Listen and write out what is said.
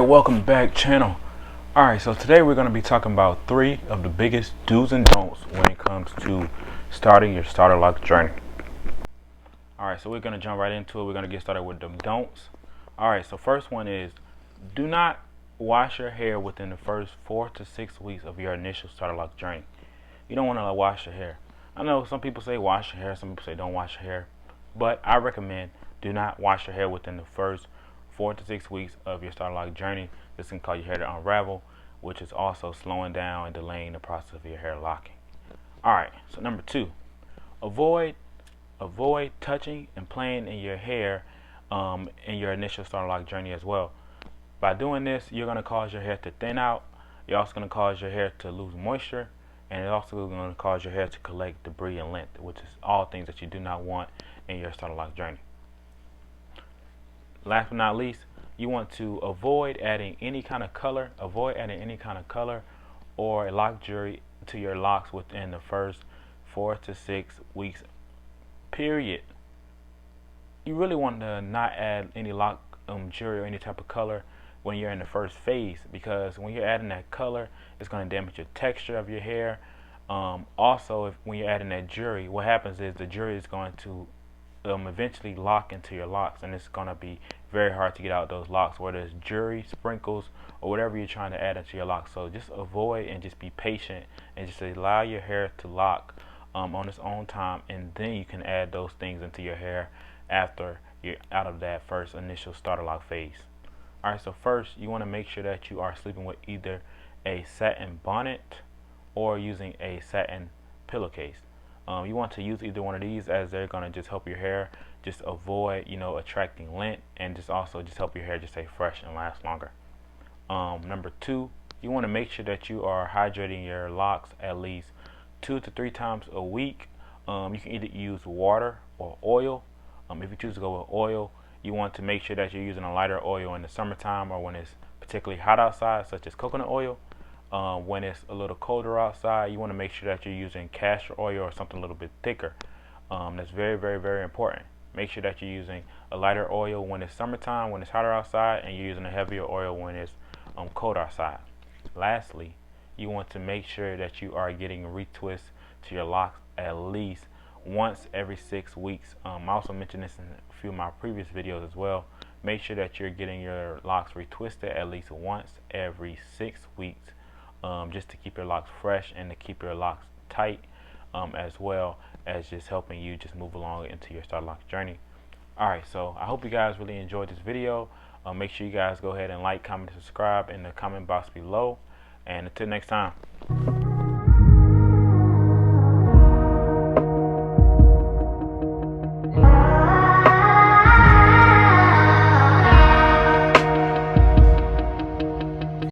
welcome back channel. Alright, so today we're going to be talking about 3 of the biggest do's and don'ts when it comes to starting your starter lock journey. Alright, so we're going to jump right into it. We're going to get started with the don'ts. Alright, so first one is do not wash your hair within the first 4 to 6 weeks of your initial starter lock journey. You don't want to wash your hair. I know some people say wash your hair, some people say don't wash your hair, but I recommend do not wash your hair within the first 4 to 6 weeks of your starter lock journey. This can cause your hair to unravel, which is also slowing down and delaying the process of your hair locking. Alright, so number 2, avoid touching and playing in your hair in your initial starter lock journey as well. By doing this, you're going to cause your hair to thin out. You're also going to cause your hair to lose moisture, and it's also going to cause your hair to collect debris and lint, which is all things that you do not want in your starter lock journey. Last but not least, you want to avoid adding any kind of color. Avoid adding any kind of color or a lock jewelry to your locks within the first 4 to 6 weeks. Period. You really want to not add any lock jewelry or any type of color when you're in the first phase, because when you're adding that color, it's going to damage the texture of your hair. Also, when you're adding that jewelry, what happens is the jewelry is going to eventually lock into your locks, and it's going to be very hard to get out those locks, whether it's jewelry, sprinkles, or whatever you're trying to add into your locks. So just avoid and just be patient and just allow your hair to lock on its own time, and then you can add those things into your hair after you're out of that first initial starter lock phase. Alright, so first you want to make sure that you are sleeping with either a satin bonnet or using a satin pillowcase. You want to use either one of these, as they're going to just help your hair just avoid, attracting lint, and just also just help your hair just stay fresh and last longer. Number 2, you want to make sure that you are hydrating your locks at least 2 to 3 times a week. You can either use water or oil. If you choose to go with oil, you want to make sure that you're using a lighter oil in the summertime or when it's particularly hot outside, such as coconut oil. When it's a little colder outside, you want to make sure that you're using castor oil or something a little bit thicker. That's very, very, very important. Make sure that you're using a lighter oil when it's summertime, when it's hotter outside, and you're using a heavier oil when it's cold outside. Lastly, you want to make sure that you are getting retwists to your locks at least once every 6 weeks. I also mentioned this in a few of my previous videos as well. Make sure that you're getting your locks retwisted at least once every 6 weeks. Just to keep your locks fresh and to keep your locks tight, as well as just helping you just move along into your starter lock journey. Alright, so I hope you guys really enjoyed this video. Make sure you guys go ahead and like, comment, and subscribe in the comment box below. And until next time.